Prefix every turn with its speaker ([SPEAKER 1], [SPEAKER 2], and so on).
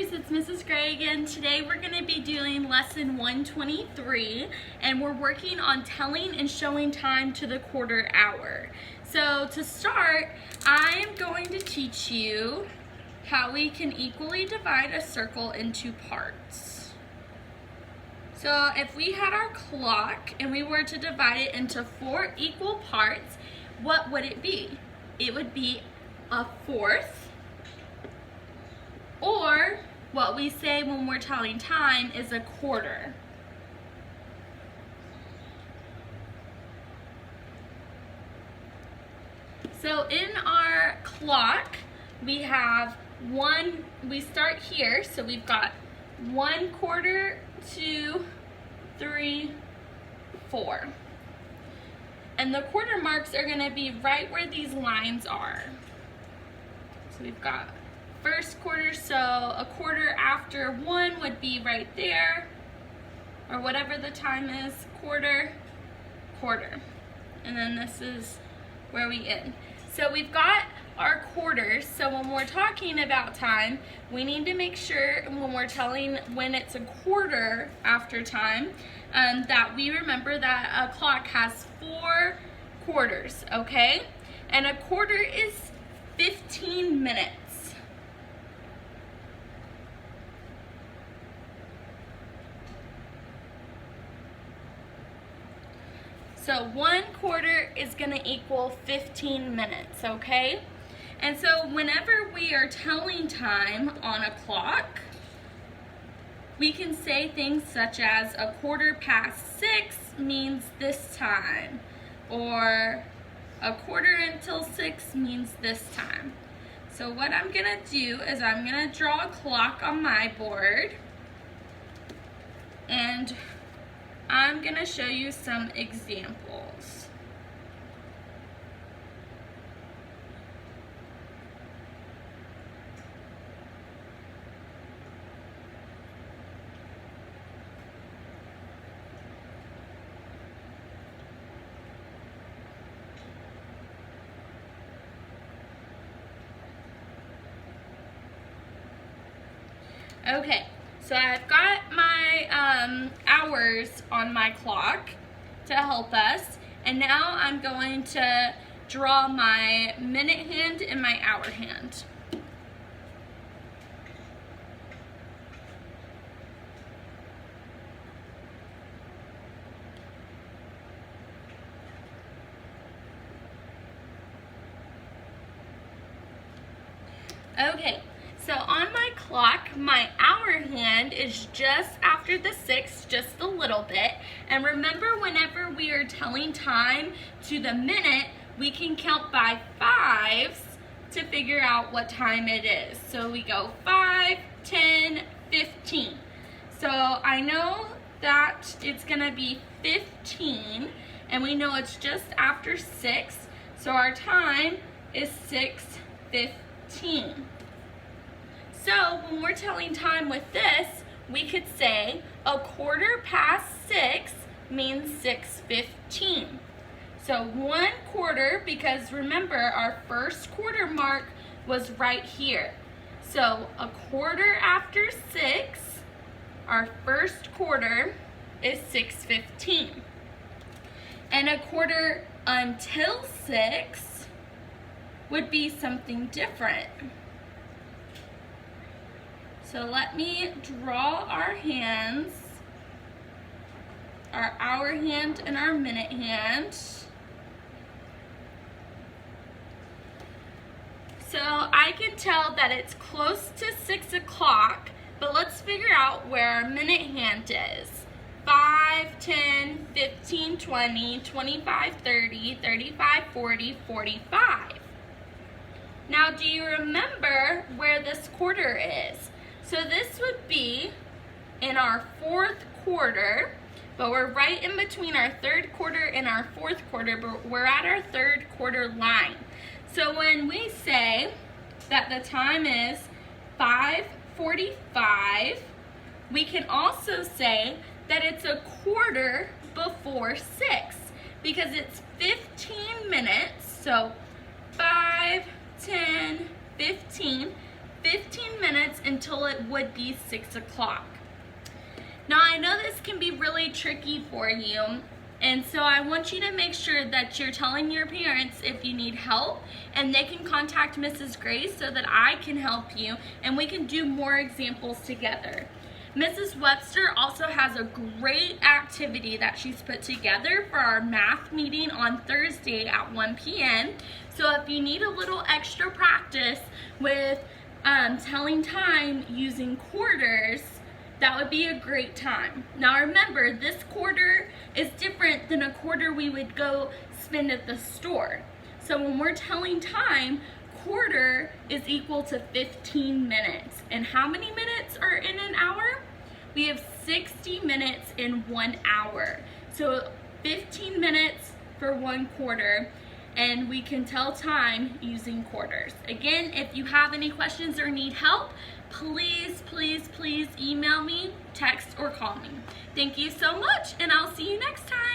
[SPEAKER 1] Learners, it's Mrs. Gray again. Today we're going to be doing lesson 123 and we're working on telling and showing time to the quarter hour. So to start, I am going to teach you how we can equally divide a circle into parts. So if we had our clock and we were to divide it into 4 equal parts, what would it be? It would be a fourth. Or what we say when we're telling time is a quarter. So in our clock, we have we start here, so we've got 1/4, 2, 3, 4. And the quarter marks are going to be right where these lines are. So we've got first quarter, so a quarter after 1 would be right there, or whatever the time is, quarter, quarter. And then this is where we end. So we've got our quarters, so when we're talking about time, we need to make sure when we're telling when it's a quarter after time, that we remember that a clock has 4 quarters, okay? And a quarter is 15 minutes. So 1/4 is going to equal 15 minutes, okay? And so whenever we are telling time on a clock, we can say things such as 6:15 means this time, or 6:15 means this time. So what I'm going to do is I'm going to draw a clock on my board, and I'm going to show you some examples. Okay, so I've got my hours on my clock to help us, and now I'm going to draw my minute hand and my hour hand. Okay. So on my clock, my hour hand is just after the 6, just a little bit. And remember, whenever we are telling time to the minute, we can count by 5s to figure out what time it is. So we go 5, 10, 15. So I know that it's gonna be 15, and we know it's just after 6. So our time is 6:15. So when we're telling time with this, we could say 6:15 means 6:15. So 1/4, because remember our first quarter mark was right here. So 1/4 after 6, our first quarter is 6:15. And 1/4 until 6 would be something different. So let me draw our hands, our hour hand and our minute hand. So I can tell that it's close to 6 o'clock, but let's figure out where our minute hand is. 5, 10, 15, 20, 25, 30, 35, 40, 45. Now do you remember where this quarter is? So this would be in our 4th quarter, but we're right in between our 3rd quarter and our 4th quarter, but we're at our 3rd quarter line. So when we say that the time is 5:45, we can also say that it's 1/4 before 6, because it's 15 minutes, so 5, 10, 15, 15 minutes until it would be 6 o'clock. Now I know this can be really tricky for you, and so I want you to make sure that you're telling your parents if you need help, and they can contact Mrs. Grace so that I can help you and we can do more examples together. Mrs. Webster also has a great activity that she's put together for our math meeting on Thursday at 1 p.m. So if you need a little extra practice with telling time using quarters, that would be a great time. Now remember, this quarter is different than a quarter we would go spend at the store. So when we're telling time, quarter is equal to 15 minutes. And how many minutes are in an hour? We have 60 minutes in 1 hour. So 15 minutes for 1 quarter, and we can tell time using quarters. Again, if you have any questions or need help, please, please, please email me, text, or call me. Thank you so much, and I'll see you next time.